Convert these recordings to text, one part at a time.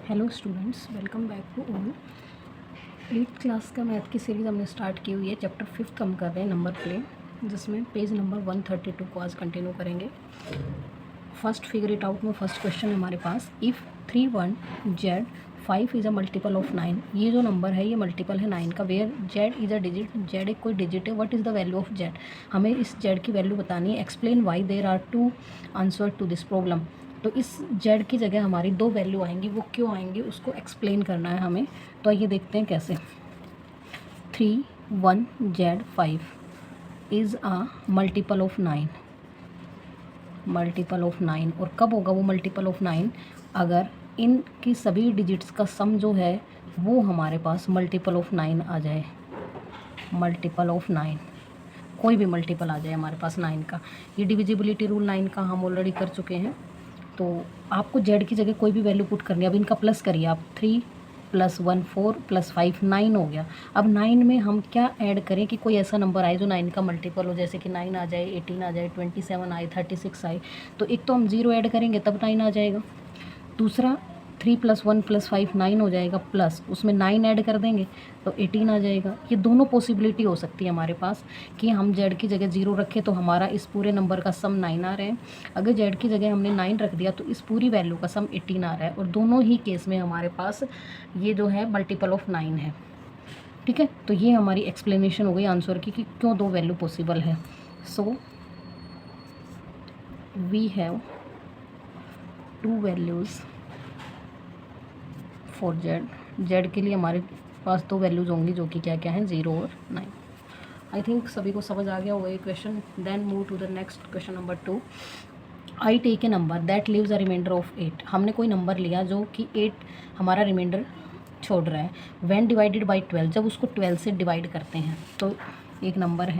Hello students, welcome back to all. 8th class का math की series हमने start की हुई है। चैप्टर 5th हम कर रहे हैं, नंबर प्ले, जिसमें पेज नंबर 132 को आज कंटिन्यू करेंगे। फर्स्ट फिगर इट आउट में फर्स्ट क्वेश्चन है हमारे पास। If 31Z 5 is a multiple of 9। ये जो नंबर है ये मल्टीपल है 9 का। Where Z is a digit, Z एक कोई डिजिट है। What is the value of Z? हमें इस Z की वैल्यू बतानी है। Explain why there are two answer to this problem. तो इस Z की जगह हमारी दो वैल्यू आएंगी, वो क्यों आएंगी उसको एक्सप्लेन करना है हमें। तो आइए देखते हैं कैसे। 31Z 5 is a multiple of 9, multiple of 9। और कब होगा वो मल्टीपल ऑफ 9? अगर इनकी सभी डिजिट्स का सम जो है वो हमारे पास मल्टीपल ऑफ 9 आ जाए। मल्टीपल ऑफ 9, कोई भी मल्टीपल आ जाए हमारे पास 9 का। ये डिविजिबिलिटी रूल 9 का हम ऑलरेडी कर चुके हैं। तो आपको Z की जगह कोई भी वैल्यू पुट करनी है। अब इनका प्लस करिए आप। 3 + 1 4 + 5 9 हो गया। अब 9 में हम क्या ऐड करें कि कोई ऐसा नंबर आए जो 9 का मल्टीपल हो, जैसे कि 9 आ जाए, 18 आ जाए, 27 आए, 36 आए। तो एक तो हम 0 ऐड करेंगे तब 9 आ जाएगा। दूसरा 3 + 1 + 5 9 हो जाएगा, प्लस उसमें 9 ऐड कर देंगे तो 18 आ जाएगा। ये दोनों पॉसिबिलिटी हो सकती है हमारे पास कि हम Z की जगह 0 रखें तो हमारा इस पूरे नंबर का सम 9 आ रहा है। अगर Z की जगह हमने 9 रख दिया तो इस पूरी वैल्यू का सम 18 आ रहा है। और दोनों ही केस में हमारे पास ये जो है मल्टीपल ऑफ 9 है। ठीक है, तो ये हमारी एक्सप्लेनेशन हो गई आंसर की कि क्यों दो वैल्यू पॉसिबल है। So we have two values for Z के लिए हमारे पास दो वैल्यूज़ होंगी जो कि क्या क्या हैं, 0 और 9। आई थिंक सभी को समझ आ गया होगा ये question. Then move to the next question number 2। I take a number that leaves a remainder of 8। हमने कोई नंबर लिया जो कि 8 हमारा रिमाइंडर छोड़ रहा है। व्हेन डिवाइडेड बाई 12, जब उसको 12 से डिवाइड करते हैं तो एक नंबर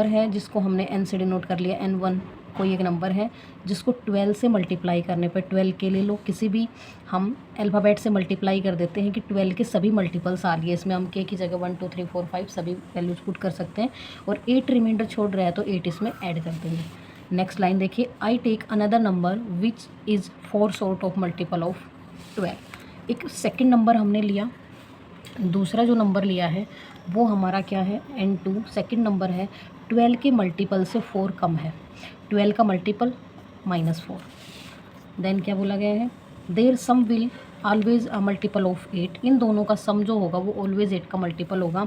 है जिसको हमने n से डिनोट कर लिया, n1। कोई एक नंबर है जिसको 12 से मल्टीप्लाई करने पर, 12 के लिए लोग किसी भी हम अल्फ़ाबेट से मल्टीप्लाई कर देते हैं कि 12 के सभी मल्टीपल्स आ लिए। इसमें हम k की जगह 1 2 3 4 5 सभी वैल्यूज पुट कर सकते हैं। और 8 रिमाइंडर छोड़ रहा है तो 8 इसमें ऐड कर देंगे। नेक्स्ट लाइन देखिए। I take another number which is 4 sort of multiple of 12। एक सेकेंड नंबर हमने लिया, दूसरा जो नंबर लिया है वो हमारा क्या है, n2। सेकंड नंबर है 12 के मल्टीपल से 4 कम है। 12 का मल्टीपल -4। देन क्या बोला गया है, their sum will always a multiple of 8। इन दोनों का सम जो होगा वो ऑलवेज 8 का मल्टीपल होगा।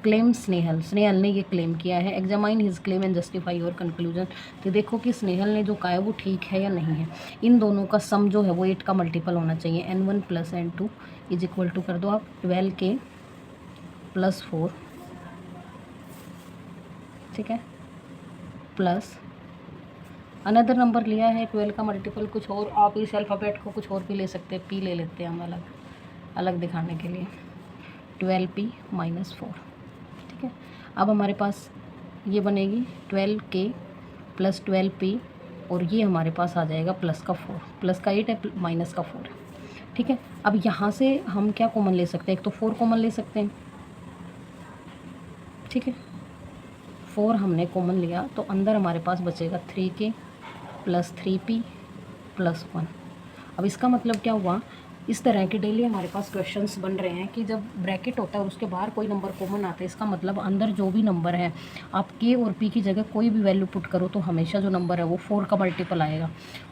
क्लेम स्नेहल, स्नेहल ने ये क्लेम किया है। Examine his claim and justify your conclusion. तो देखो कि स्नेहल ने जो कहा है वो ठीक है या नहीं है। इन दोनों का सम जो है वो 8 का मल्टीपल होना चाहिए। n1 + n2 is equal to कर दो आप 12 के +4, ठीक है, प्लस अनदर नंबर लिया है 12 का मल्टीपल कुछ और। आप इस अल्फ़ाबेट को कुछ और भी ले सकते हैं, p ले लेते हैं हम अलग अलग दिखाने के लिए। 12p - 4, ठीक है। अब हमारे पास ये बनेगी 12k + 12p, और ये हमारे पास आ जाएगा प्लस का 4, प्लस का 8 है, माइनस का 4 है, ठीक है। अब यहाँ से हम क्या कॉमन ले सकते हैं, एक तो 4 कॉमन ले सकते हैं, ठीक है। 4 हमने कॉमन लिया तो अंदर हमारे पास बचेगा 3k + 3p + 1। अब इसका मतलब क्या हुआ, इस तरह के डेली हमारे पास क्वेश्चंस बन रहे हैं कि जब ब्रैकेट होता है और उसके बाहर कोई नंबर कॉमन आता है, इसका मतलब अंदर जो भी नंबर है आप k और p की जगह कोई भी वैल्यू पुट करो तो हमेशा जो नंबर है वो 4 का मल्टीपल आएगा।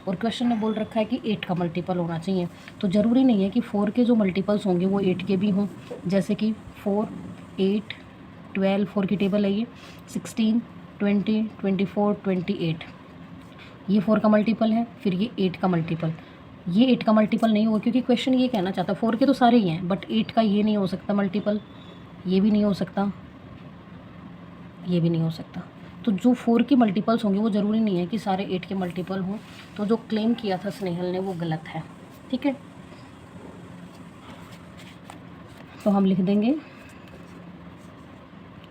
और क्वेश्चन ने बोल रखा है कि 8 का मल्टीपल होना चाहिए। तो ज़रूरी नहीं है कि 4 के जो मल्टीपल्स होंगे वो 8 के भी हों। जैसे कि 4 8 12, 4 की टेबल है ये, 16 20 24 28, ये 4 का मल्टीपल है। फिर ये 8 का मल्टीपल, ये 8 का मल्टीपल नहीं होगा क्योंकि क्वेश्चन ये कहना चाहता है 4 के तो सारे ही हैं, बट 8 का ये नहीं हो सकता मल्टीपल, ये भी नहीं हो सकता, ये भी नहीं हो सकता। तो जो 4 के मल्टीपल्स होंगे वो ज़रूरी नहीं है कि सारे 8 के मल्टीपल हों। तो जो क्लेम किया था स्नेहल ने वो गलत है, ठीक है। तो हम लिख देंगे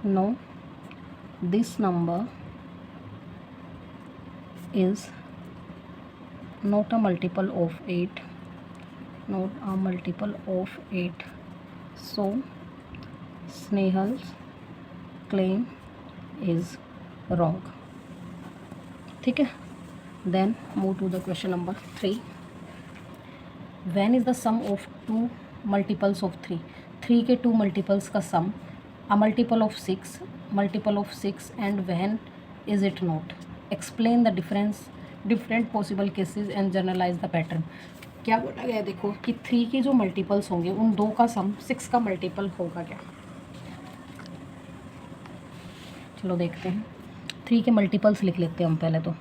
no, this number is not a multiple of 8, not a multiple of 8, so Snehal's claim is wrong, ठीक है। Then move to the question number 3। When is the sum of two multiples of three, three के two multiples का sum, a multiple of six and when is it not, explain the different possible cases and generalise the pattern. क्या बोला गया है देखो कि three के जो मल्टीपल्स होंगे उन दो का सम सिक्स का मल्टीपल होगा क्या। चलो देखते हैं, थ्री के मल्टीपल्स लिख लेते हैं हम पहले तो।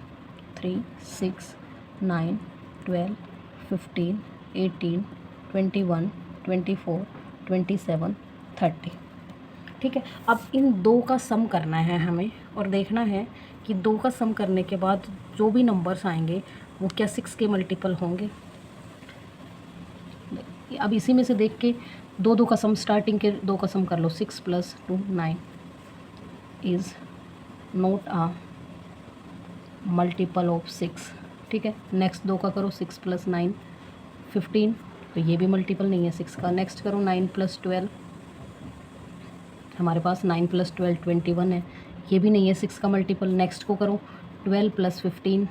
3, 6, 9, 12, 15, 18, 21, 24, 27, 30। ठीक है, अब इन दो का सम करना है हमें और देखना है कि दो का सम करने के बाद जो भी नंबर्स आएंगे वो क्या सिक्स के मल्टीपल होंगे। अब इसी में से देख के दो का सम, स्टार्टिंग के दो का सम कर लो। 6 + 2 9 is not a multiple of 6। ठीक है, नेक्स्ट दो का करो। 6 + 9 15, तो ये भी मल्टीपल नहीं है 6 का। नेक्स्ट करो 9 + 12, हमारे पास 9 + 12 21 है, ये भी नहीं है 6 का मल्टीपल। नेक्स्ट को करो 12 + 15,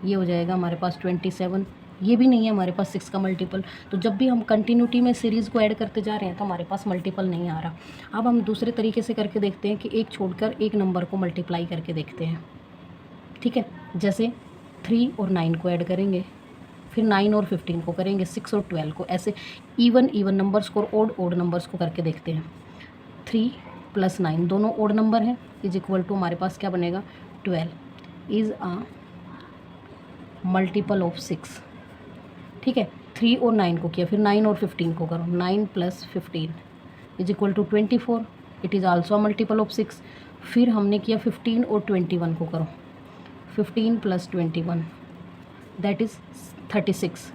ये हो जाएगा हमारे पास 27, ये भी नहीं है हमारे पास 6 का मल्टीपल। तो जब भी हम कंटिन्यूटी में सीरीज़ को ऐड करते जा रहे हैं तो हमारे पास मल्टीपल नहीं आ रहा। अब हम दूसरे तरीके से करके देखते हैं कि एक छोड़कर एक नंबर को मल्टीप्लाई करके देखते हैं। ठीक है, जैसे 3 और 9 को ऐड करेंगे, फिर 9 और 15 को करेंगे, 6 और 12 को, ऐसे इवन नंबर्स को और ओड नंबर्स को करके देखते हैं। 3 + 9 दोनों ओड नंबर हैं, इज इक्वल टू हमारे पास क्या बनेगा 12 इज़ अ मल्टीपल ऑफ 6। ठीक है, 3 और 9 को किया, फिर 9 और 15 को करो। 9 + 15 is equal to 24, it is also a multiple of 6। फिर हमने किया 15 और 21 को करो। 15 + 21 that is 36,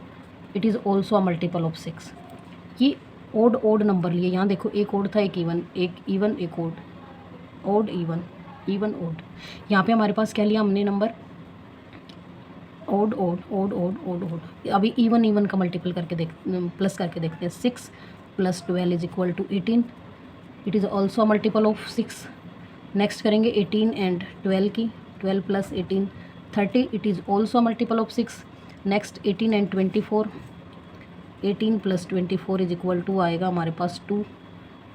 it is also a multiple of 6। ये ओड नंबर लिए, यहाँ देखो एक ओड था एक इवन, एक ओड इवन ओड। यहाँ पे हमारे पास क्या लिया हमने नंबर ओड। अभी इवन का मल्टीपल करके प्लस करके देखते हैं। 6 + 12 is equal to 18, it is also a multiple of 6। Next करेंगे 18 एंड 12 की, 12 + 18 30, इट is also a multiple of 6। Next 18 and 24, 18 + 24 is equal to आएगा हमारे पास 2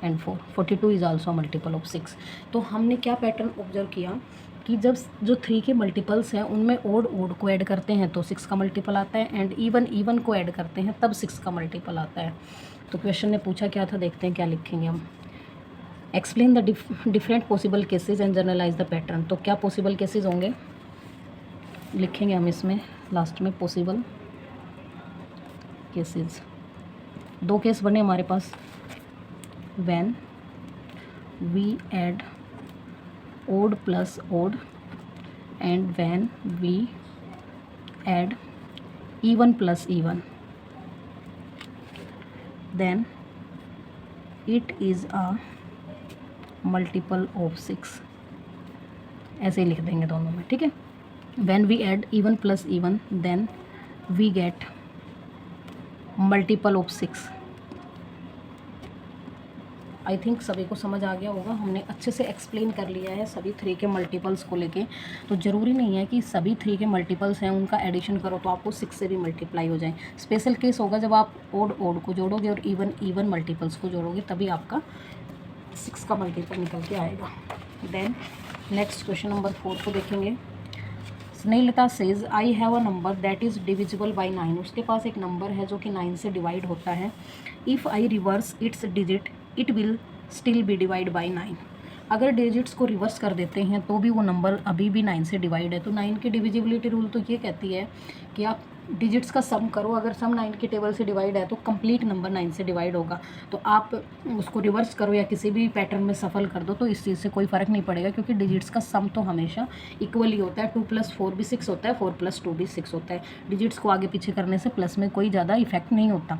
and 4, 42 is also multiple of 6। तो हमने क्या पैटर्न ऑब्जर्व किया कि जब जो 3 के मल्टीपल्स हैं उनमें ओड को ऐड करते हैं तो 6 का मल्टीपल आता है, एंड इवन को ऐड करते हैं तब 6 का मल्टीपल आता है। तो क्वेश्चन ने पूछा क्या था, देखते हैं क्या लिखेंगे हम। Explain the different possible cases and generalise the pattern. तो क्या पॉसिबल केसेस होंगे लिखेंगे हम इसमें लास्ट में, पॉसिबल केसेस। दो केस बने हमारे पास, when we add odd plus odd and when we add even plus even, then it is a multiple of 6। ऐसे ही लिख देंगे दोनों में। ठीक है, when we add even plus even then we get multiple of 6। I think सभी को समझ आ गया होगा, हमने अच्छे से एक्सप्लेन कर लिया है सभी 3 के मल्टीपल्स को लेके। तो ज़रूरी नहीं है कि सभी 3 के मल्टीपल्स हैं उनका एडिशन करो तो आपको 6 से भी मल्टीप्लाई हो जाए। स्पेशल केस होगा जब आप ओड को जोड़ोगे और इवन मल्टीपल्स को जोड़ोगे, तभी आपका 6 का मल्टीपल निकल के आएगा। देन नेक्स्ट क्वेश्चन नंबर 4 को देखेंगे। Snehlata says I have a number that is divisible by 9। उसके पास एक नंबर है जो कि 9 से डिवाइड होता है। If I reverse it's digit it will still be divide by 9। अगर डिजिट्स को रिवर्स कर देते हैं तो भी वो नंबर अभी भी 9 से डिवाइड है। तो 9 की डिविजिबिलिटी रूल तो ये कहती है कि आप डिजिट्स का सम करो, अगर सम 9 के टेबल से डिवाइड है तो कंप्लीट नंबर 9 से डिवाइड होगा। तो आप उसको रिवर्स करो या किसी भी पैटर्न में सफल कर दो तो इस चीज़ से कोई फ़र्क नहीं पड़ेगा, क्योंकि डिजिट्स का सम तो हमेशा इक्वल ही होता है। 2 + 4 भी 6 होता है, 4 + 2 भी 6 होता है। डिजिट्स को आगे पीछे करने से प्लस में कोई ज़्यादा इफेक्ट नहीं होता।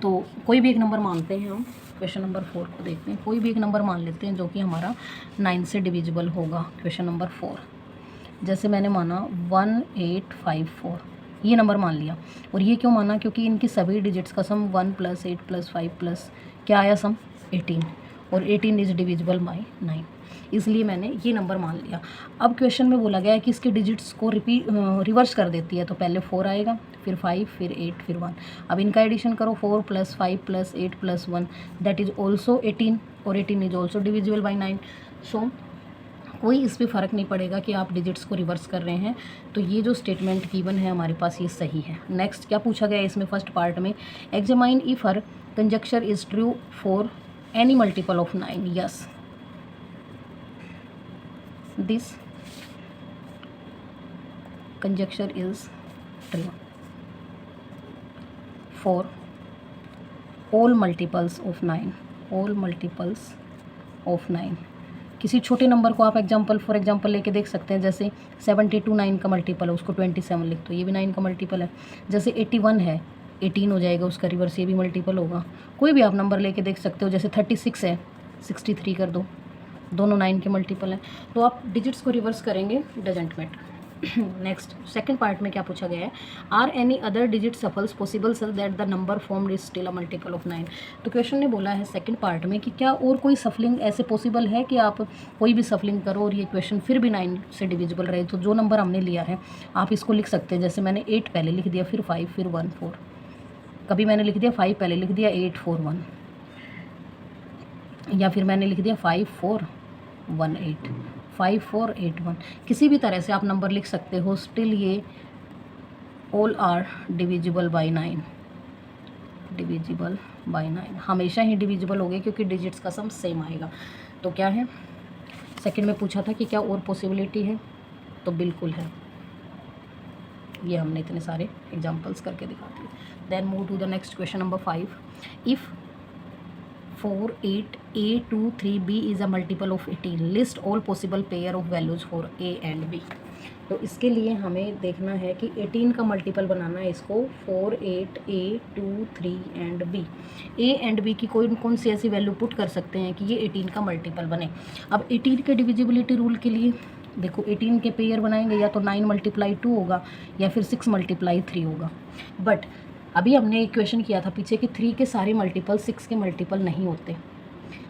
तो कोई भी एक नंबर मानते हैं हम, क्वेश्चन नंबर 4 को देखते हैं। कोई भी एक नंबर मान लेते हैं जो कि हमारा 9 से डिविजिबल होगा। क्वेश्चन नंबर 4, जैसे मैंने माना 1854, ये नंबर मान लिया। और ये क्यों माना, क्योंकि इनकी सभी डिजिट्स का सम 1 + 8 + 5 प्लस क्या आया सम 18, और 18 इज़ डिविजिबल बाई 9, इसलिए मैंने ये नंबर मान लिया। अब क्वेश्चन में बोला गया है कि इसके डिजिट्स को रिवर्स कर देती है, तो पहले 4 आएगा, फिर 5 फिर 8 फिर 1। अब इनका एडिशन करो, 4 + 5 + 8 + 1 दैट इज़ ऑल्सो 18 और 18 इज ऑल्सो डिविजिबल बाई 9। सो कोई इस पर फ़र्क नहीं पड़ेगा कि आप डिजिट्स को रिवर्स कर रहे हैं। तो ये जो स्टेटमेंट गिवन है हमारे पास ये सही है। नेक्स्ट क्या पूछा गया है इसमें फर्स्ट पार्ट में, examine if her conjuncture is true for any multiple of 9। Yes, this conjecture is true for all multiples of 9, all multiples of 9। किसी छोटे नंबर को आप फॉर एग्जांपल लेके देख सकते हैं, जैसे 72 9 का मल्टीपल है, उसको 27 लिख दो, ये भी 9 का मल्टीपल है। जैसे 81 है, 18 हो जाएगा उसका रिवर्स, ये भी मल्टीपल होगा। कोई भी आप नंबर लेके देख सकते हो, जैसे 36 है, 63 कर दो, दोनों 9 के मल्टीपल हैं। तो आप डिजिट्स को रिवर्स करेंगे, doesn't matter. Next second part में क्या पूछा गया है, are any other digit shuffles possible such that the number formed is still a multiple of 9। तो क्वेश्चन ने बोला है सेकंड पार्ट में कि क्या और कोई सफलिंग ऐसे पॉसिबल है कि आप कोई भी सफलिंग करो और ये क्वेश्चन फिर भी 9 से डिविजिबल रहे। तो जो नंबर हमने लिया है आप इसको लिख सकते हैं, जैसे मैंने 8 पहले लिख दिया, फिर 5 फिर 1 4, कभी मैंने लिख दिया 5 पहले लिख दिया 8 4 1, या फिर मैंने लिख दिया 5 4 1 8 5 4 8 1। किसी भी तरह से आप नंबर लिख सकते हो, स्टिल ये all are divisible by 9, divisible by 9 हमेशा ही डिविजिबल होंगे क्योंकि डिजिट्स का सम सेम आएगा। तो क्या है, सेकंड में पूछा था कि क्या और पॉसिबिलिटी है, तो बिल्कुल है, ये हमने इतने सारे एग्जांपल्स करके दिखा दिए। Then move to the next question number 5, if 4 8 A 2 3 B is a multiple of 18, list all possible pair of values for A and B। तो इसके लिए हमें देखना है कि 18 का मल्टीपल बनाना है इसको, 4 8 A 2 3 and B। A and B की कौन सी ऐसी वैल्यू पुट कर सकते हैं कि ये 18 का मल्टीपल बने। अब 18 के डिविजिबिलिटी रूल के लिए देखो, 18 के पेयर बनाएंगे या तो 9 × 2 होगा या फिर 6 × 3 होगा। बट अभी हमने एक क्वेश्चन किया था पीछे कि 3 के सारे मल्टीपल 6 के मल्टीपल नहीं होते,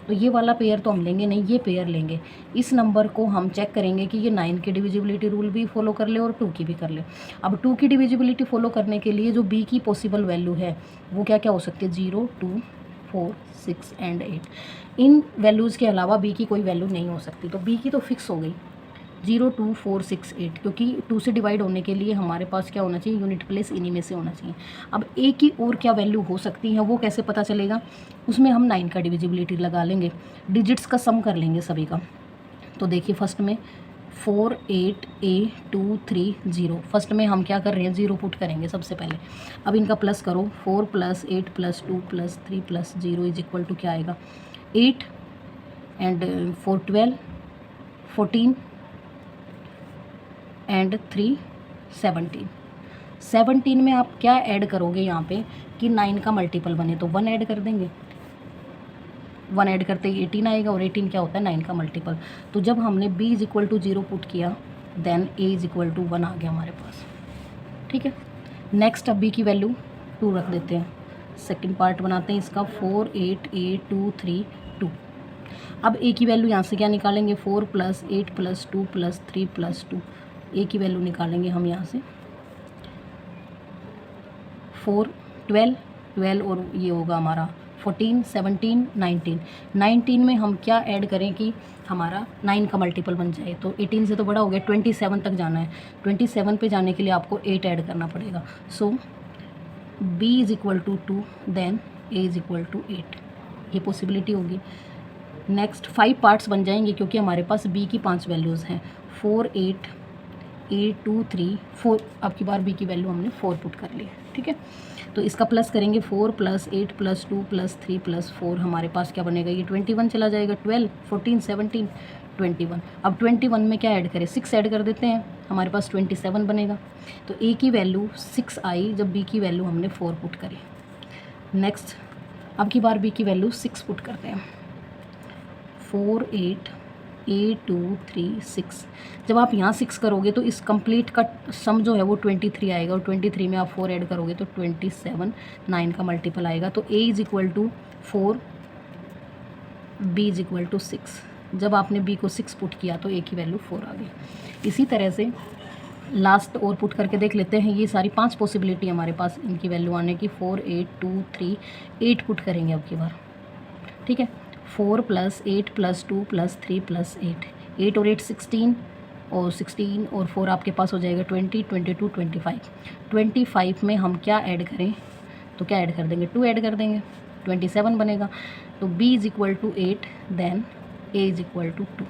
तो ये वाला पेयर तो हम लेंगे नहीं, ये पेयर लेंगे। इस नंबर को हम चेक करेंगे कि ये 9 की डिविजिबिलिटी रूल भी फॉलो कर ले और 2 की भी कर ले। अब 2 की डिविजिबिलिटी फॉलो करने के लिए जो B की पॉसिबल वैल्यू है वो क्या क्या हो सकती है, 0 2 4 6 एंड 8। इन वैल्यूज़ के अलावा B की कोई वैल्यू नहीं हो सकती, तो B की तो फिक्स हो गई 0 2 4 6 8, क्योंकि 2 से डिवाइड होने के लिए हमारे पास क्या होना चाहिए, यूनिट प्लेस इन्हीं में से होना चाहिए। अब A की और क्या वैल्यू हो सकती है वो कैसे पता चलेगा, उसमें हम 9 का डिविजिबिलिटी लगा लेंगे, डिजिट्स का सम कर लेंगे सभी का। तो देखिए फर्स्ट में 4 8 A 2 3 0, फर्स्ट में हम क्या कर रहे हैं, 0 पुट करेंगे सबसे पहले। अब इनका प्लस करो, 4 + 8 + 2 + 3 + 0 इज इक्वल टू क्या आएगा, 8 एंड 4 12 14 एंड 3 17। 17 में आप क्या ऐड करोगे यहाँ पे कि 9 का मल्टीपल बने, तो 1 ऐड कर देंगे, 1 ऐड करते ही 18 आएगा और 18 क्या होता है, 9 का मल्टीपल। तो जब हमने B = 0 पुट किया देन A = 1 आ गया हमारे पास। ठीक है, नेक्स्ट अब B की वैल्यू 2 रख देते हैं, सेकंड पार्ट बनाते हैं इसका, 4 8 A 2 3 2। अब A की वैल्यू यहाँ से क्या निकालेंगे, 4 + 8 + 2 + 3 + 2, A की वैल्यू निकालेंगे हम यहाँ से 4 12 12 और ये होगा हमारा 14 17 19। 19 में हम क्या ऐड करें कि हमारा 9 का मल्टीपल बन जाए, तो 18 से तो बड़ा हो गया, 27 तक जाना है, 27 पे जाने के लिए आपको 8 ऐड करना पड़ेगा। सो B = 2 देन A = 8, ये पॉसिबिलिटी होगी। नेक्स्ट 5 पार्ट्स बन जाएंगे क्योंकि हमारे पास B की 5 वैल्यूज़ हैं, 4 8 A 2 3 4, अब की बार B की वैल्यू हमने 4 पुट कर ली है। ठीक है, तो इसका प्लस करेंगे, 4 + 8 + 2 + 3 + 4, हमारे पास क्या बनेगा, ये 21 चला जाएगा, 12 14 17 21। अब 21 में क्या ऐड करें, 6 ऐड कर देते हैं, हमारे पास 27 बनेगा। तो A की वैल्यू 6 आई जब B की वैल्यू हमने 4 पुट करी। नेक्स्ट अब की बार B की वैल्यू 6 पुट करते हैं, 4 8 A 2 3 6। जब आप यहाँ 6 करोगे तो इस कंप्लीट का सम जो है वो 23 आएगा, और 23 में आप 4 ऐड करोगे तो 27, 9 का मल्टीपल आएगा। तो A = 4 B = 6। जब आपने B को 6 पुट किया तो A की वैल्यू 4 आ गई। इसी तरह से लास्ट और पुट करके देख लेते हैं। ये सारी 5 पॉसिबिलिटी हमारे पास इनकी वैल्यू आने की। 4 8 2 3 8 पुट करेंगे अब की बार, ठीक है। 4 + 8 + 2 + 3 + 8, 8 और 8 16, और 16 और 4 आपके पास हो जाएगा 20 22 25। 25 में हम क्या ऐड करें, तो क्या ऐड कर देंगे, 2 ऐड कर देंगे, 27 बनेगा। तो b = 8 देन a = 2।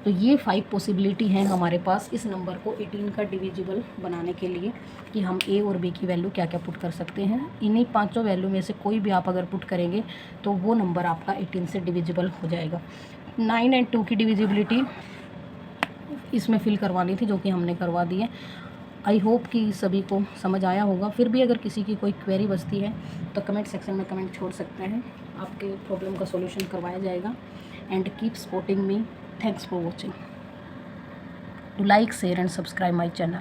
तो ये 5 पॉसिबिलिटी हैं हमारे पास इस नंबर को 18 का डिविजिबल बनाने के लिए, कि हम a और b की वैल्यू क्या क्या पुट कर सकते हैं। इन्हीं 5 वैल्यू में से कोई भी आप अगर पुट करेंगे तो वो नंबर आपका 18 से डिविजिबल हो जाएगा। 9 और 2 की डिविजिबिलिटी इसमें फिल करवानी थी, जो कि हमने करवा दी है। आई होप कि सभी को समझ आया होगा। फिर भी अगर किसी की कोई क्वेरी बचती है तो कमेंट सेक्शन में कमेंट छोड़ सकते हैं, आपके प्रॉब्लम का सॉल्यूशन करवाया जाएगा। And keep supporting me. Thanks for watching. To like, share and subscribe my channel.